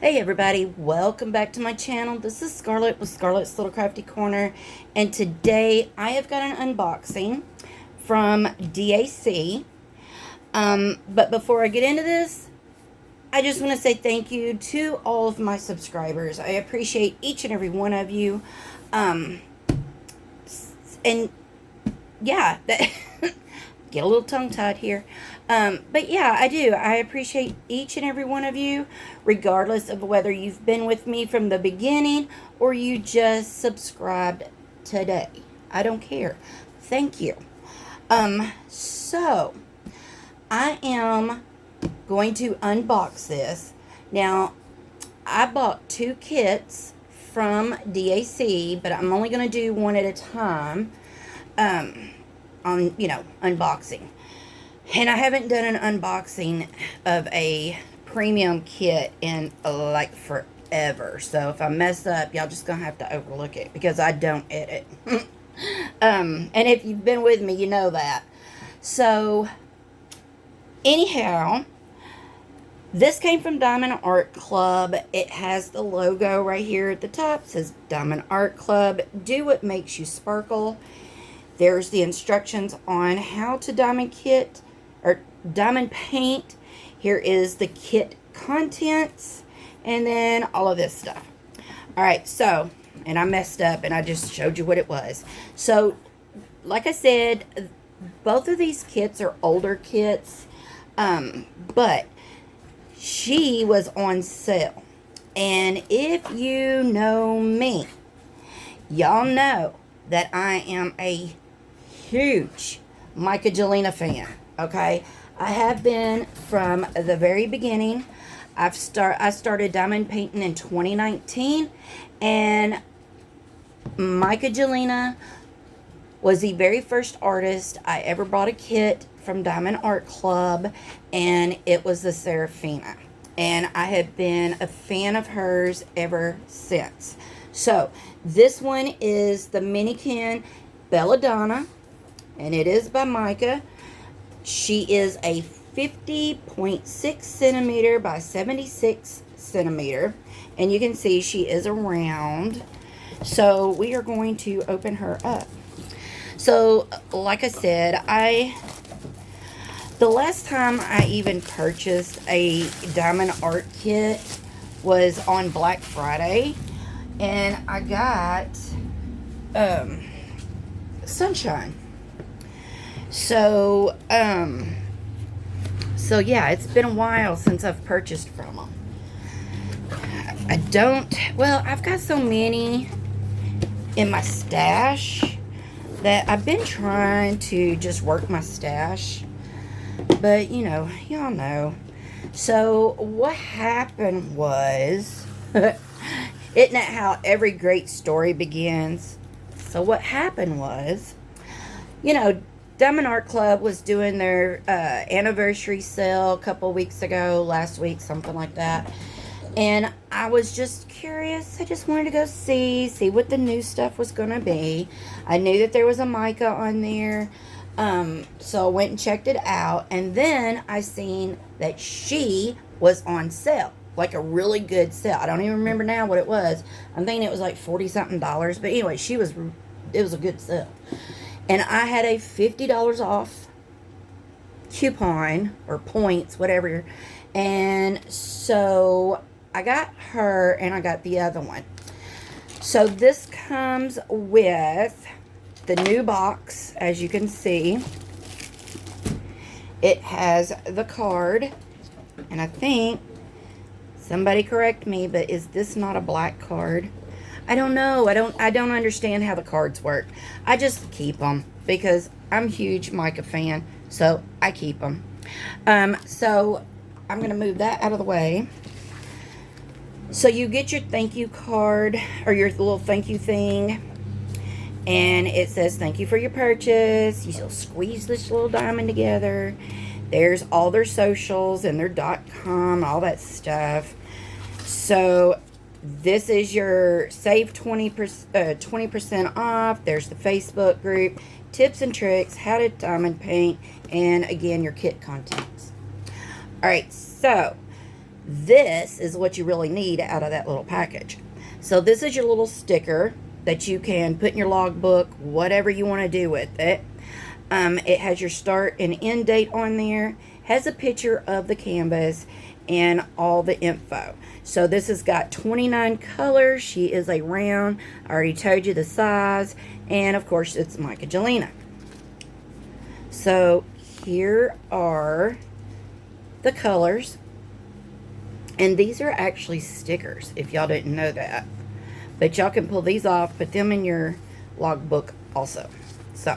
Hey everybody, welcome back to my channel. This is Scarlet with Scarlet's Little Crafty Corner, and today I have got an unboxing from DAC. But before I get into this, I just want to say thank you to all of my subscribers. I appreciate each and every one of you. And yeah, get a little tongue-tied here. But yeah, I do. I appreciate each and every one of you, regardless of whether you've been with me from the beginning or you just subscribed today. I don't care. Thank you. So I am going to unbox this. Now, I bought 2 kits from DAC, but I'm only going to do one at a time. On, unboxing. And I haven't done an unboxing of a premium kit in like forever. So if I mess up, y'all just gonna have to overlook it because I don't edit. And if you've been with me, you know that. So anyhow, this came from Diamond Art Club. It has the logo right here at the top. It says Diamond Art Club. Do what makes you sparkle. There's the instructions on how to diamond paint. Here is the kit contents, and then all of this stuff. All right, so, and I messed up, and I just showed you what it was. So, like I said, both of these kits are older kits, but she was on sale. And if you know me, y'all know that I am a huge Myka Jelina fan. Okay, I have been from the very beginning. I started diamond painting in 2019, and Myka Jelina was the very first artist I ever bought a kit from Diamond Art Club, and it was the Serafina, and I have been a fan of hers ever since. So this one is the Minikin Belladonna, and it is by Myka. She is a 50.6 centimeter by 76 centimeter, and you can see she is a round. So we are going to open her up. So like I said, the last time I even purchased a diamond art kit was on Black Friday, and I got Sunshine. So yeah, it's been a while since I've purchased from them. I've got so many in my stash that I've been trying to just work my stash. But, y'all know. So, what happened was, isn't that how every great story begins? So, what happened was, Diamond Art Club was doing their anniversary sale a couple weeks ago, last week, something like that. And I was just curious. I just wanted to go see what the new stuff was going to be. I knew that there was a Myka on there. So I went and checked it out. And then I seen that she was on sale. Like a really good sale. I don't even remember now what it was. I'm thinking it was like $40-something. But anyway, it was a good sale. And I had a $50 off coupon or points, whatever. And so I got her and I got the other one. So this comes with the new box, as you can see. It has the card. And I think, somebody correct me, but is this not a black card? I don't know. I don't understand how the cards work. I just keep them because I'm a huge Myka fan, so I keep them. So I'm going to move that out of the way. So you get your thank you card or your little thank you thing, and it says thank you for your purchase. You'll squeeze this little diamond together. There's all their socials and their .com, all that stuff. So this is your save 20% off. There's the Facebook group, tips and tricks, how to diamond paint, and again, your kit contents. All right, so this is what you really need out of that little package. So this is your little sticker that you can put in your logbook, whatever you want to do with it. It has your start and end date on there, has a picture of the canvas, and all the info. So this has got 29 colors. She is a round. I already told you the size. And of course, it's Myka Jelina. So here are the colors. And these are actually stickers, if y'all didn't know that. But y'all can pull these off, put them in your logbook also. So,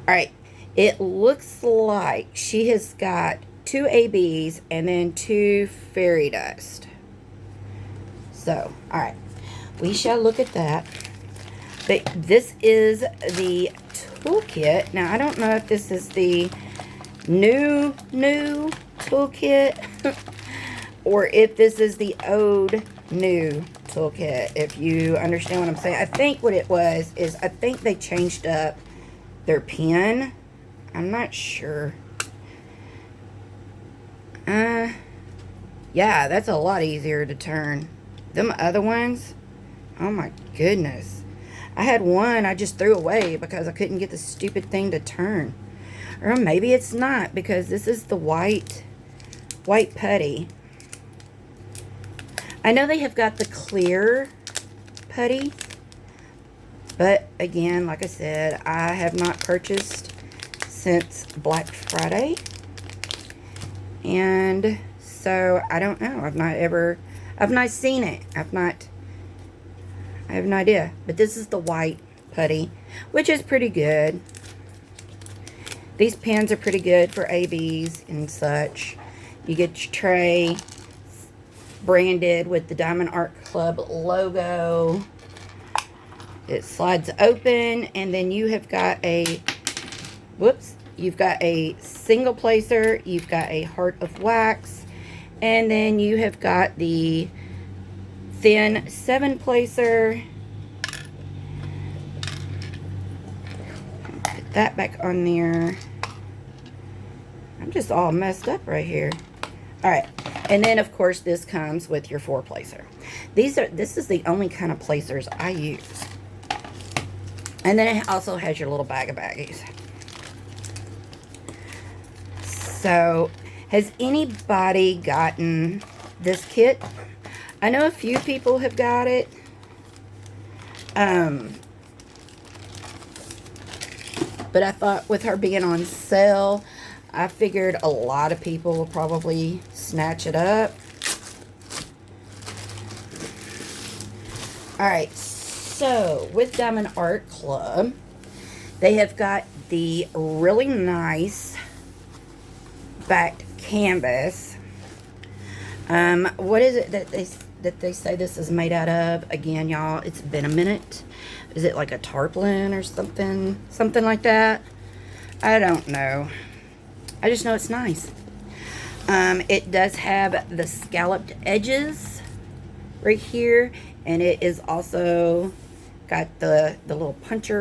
alright. It looks like she has got 2 ABs and then 2 fairy dust. So, alright. We shall look at that. But this is the toolkit. Now, I don't know if this is the new toolkit or if this is the old new toolkit, if you understand what I'm saying. I think what it was is I think they changed up their pen. I'm not sure. Yeah, that's a lot easier to turn. Them other ones, oh my goodness. I had one I just threw away because I couldn't get the stupid thing to turn. Or maybe it's not, because this is the white putty. I know they have got the clear putty, but again, like I said, I have not purchased since Black Friday, and so I don't know. I've not seen it. I have no idea. But this is the white putty, which is pretty good. These pens are pretty good for ABs and such. You get your tray branded with the Diamond Art Club logo. It slides open, and then you have got a, you've got a single placer, you've got a heart of wax, and then you have got the thin 7 placer. Put that back on there. I'm just all messed up right here. Alright, and then of course this comes with your 4 placer. This is the only kind of placers I use. And then it also has your little bag of baggies. So, has anybody gotten this kit? I know a few people have got it. But I thought with her being on sale, I figured a lot of people will probably snatch it up. Alright, so with Diamond Art Club, they have got the really nice backed canvas. What is it that they say this is made out of? Again, y'all, it's been a minute. Is it like a tarpaulin or something? Something like that? I don't know. I just know it's nice. It does have the scalloped edges right here, and it is also got the little punch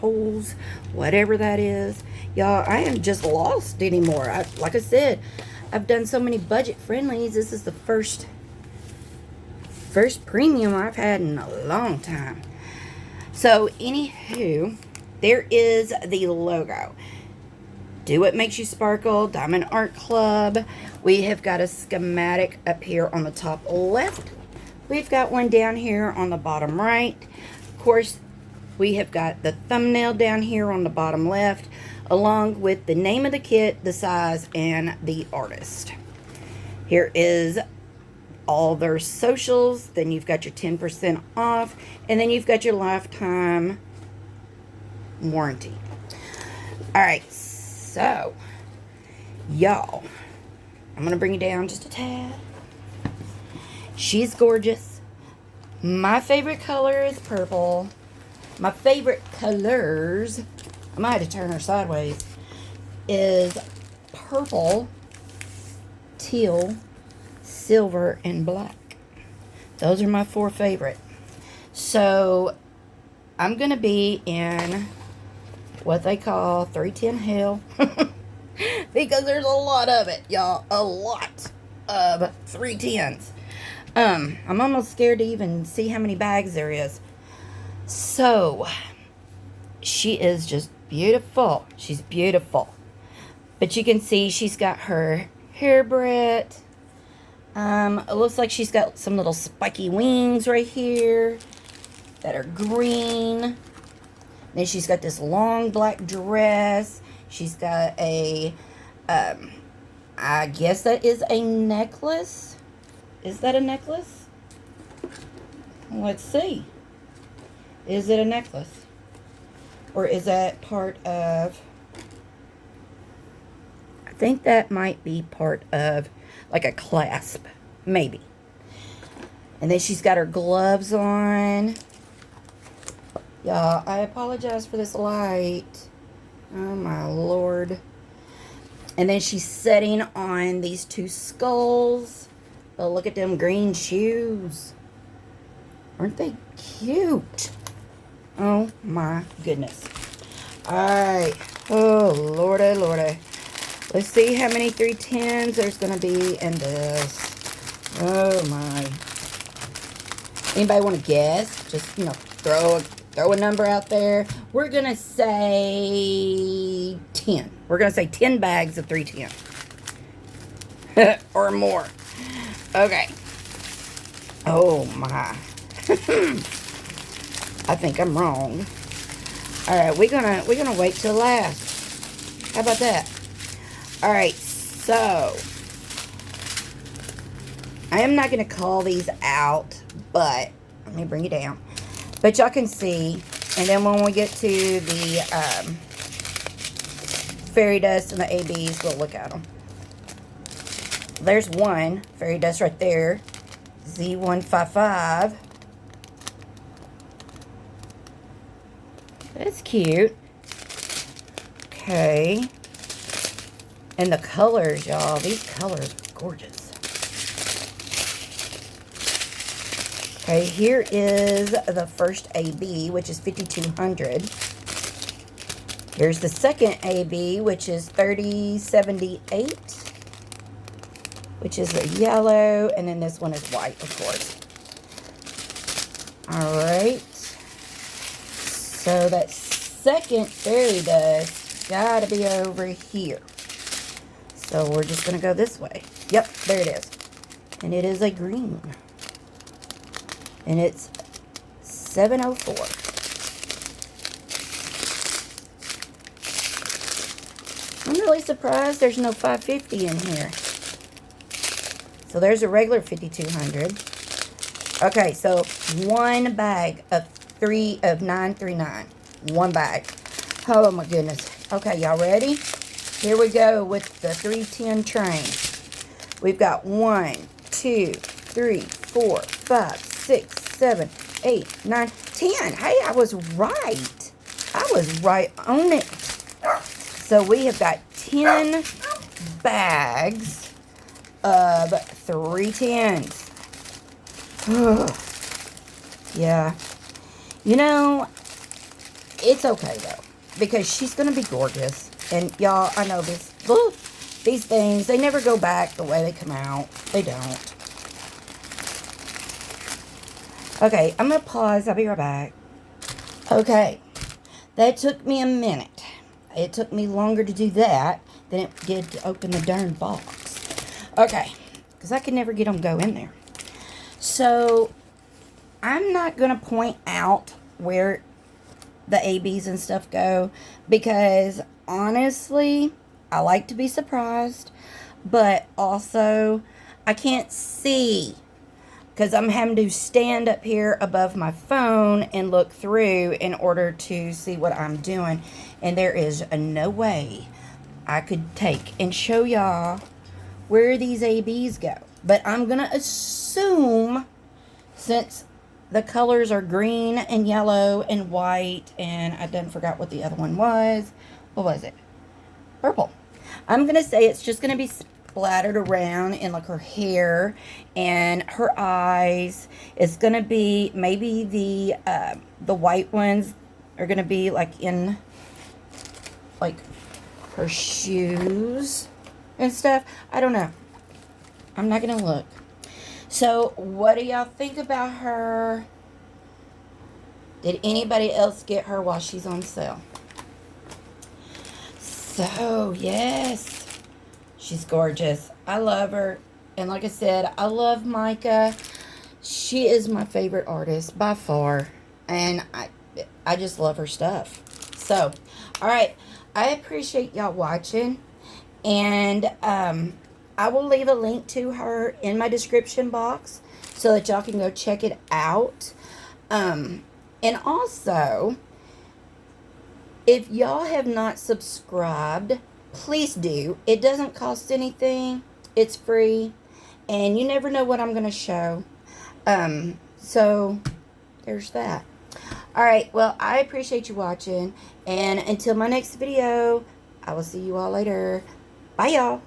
holes, whatever that is. Y'all, I am just lost anymore. Like I said, I've done so many budget friendlies. This is the first premium I've had in a long time. So, anywho, there is the logo. Do What Makes You Sparkle, Diamond Art Club. We have got a schematic up here on the top left. We've got one down here on the bottom right. Of course, we have got the thumbnail down here on the bottom left, along with the name of the kit, the size, and the artist. Here is all their socials. Then you've got your 10% off, and then you've got your lifetime warranty. Alright, so y'all, I'm gonna bring you down just a tad. She's gorgeous. My favorite color is purple. My favorite colors, I might have to turn her sideways, is purple, teal, silver, and black. Those are my 4 favorite. So I'm going to be in what they call 310 hell. Because there's a lot of it, y'all. A lot. of 310s. I'm almost scared to even see how many bags there is. So, she is just beautiful. She's beautiful. But you can see she's got her hair braid. It looks like she's got some little spiky wings right here that are green. Then she's got this long black dress. She's got a, I guess that is a necklace. Is that a necklace? Let's see. Is it a necklace? Or is that part of... I think that might be part of like a clasp. Maybe. And then she's got her gloves on. Y'all, I apologize for this light. Oh my Lord. And then she's sitting on these two skulls. Oh, look at them green shoes. Aren't they cute? Oh my goodness. Alright. Oh Lordy, Lordy. Let's see how many 310s there's going to be in this. Oh my. Anybody want to guess? Just, you know, throw a number out there. We're going to say 10. We're going to say 10 bags of 310. Or more. Okay. Oh my. I think I'm wrong. Alright, we're gonna wait till last. How about that? Alright, so I am not gonna call these out, but let me bring it down. But y'all can see, and then when we get to the fairy dust and the ABs, we'll look at them. There's one fairy dust right there. Z155. That's cute. Okay. And the colors, y'all. These colors are gorgeous. Okay, here is the first AB, which is 5200. Here's the second AB, which is 3078. Which is a yellow, and then this one is white, of course. Alright. So that second fairy dust gotta be over here. So we're just gonna go this way. Yep, there it is. And it is a green. And it's 704. I'm really surprised there's no 550 in here. So there's a regular 5200. Okay, so one bag of 939. One bag. Oh my goodness. Okay, y'all ready? Here we go with the 310 train. We've got 1, 2, 3, 4, 5, 6, 7, 8, 9, 10. Hey, I was right. I was right on it. So we have got 10 bags of 310s. Yeah. You know, it's okay though, because she's going to be gorgeous. And y'all, I know this. Look, these things, they never go back the way they come out. They don't. Okay, I'm going to pause. I'll be right back. Okay. That took me a minute. It took me longer to do that than it did to open the darn box. Okay, because I could never get them to go in there. So, I'm not going to point out where the ABs and stuff go, because honestly, I like to be surprised, but also, I can't see, because I'm having to stand up here above my phone and look through in order to see what I'm doing, and there is no way I could take and show y'all where these ABs go. But I'm going to assume, since the colors are green and yellow and white, and I done forgot what the other one was. What was it? Purple. I'm going to say it's just going to be splattered around in like her hair and her eyes. It's going to be maybe the white ones are going to be like in like her shoes and stuff. I don't know. I'm not going to look. So, what do y'all think about her? Did anybody else get her while she's on sale? So, yes. She's gorgeous. I love her. And like I said, I love Myka. She is my favorite artist by far. And I just love her stuff. So, alright. I appreciate y'all watching. And I will leave a link to her in my description box so that y'all can go check it out. And also, if y'all have not subscribed, please do. It doesn't cost anything. It's free. And you never know what I'm going to show. So, there's that. Alright, well, I appreciate you watching. And until my next video, I will see you all later. Bye, y'all.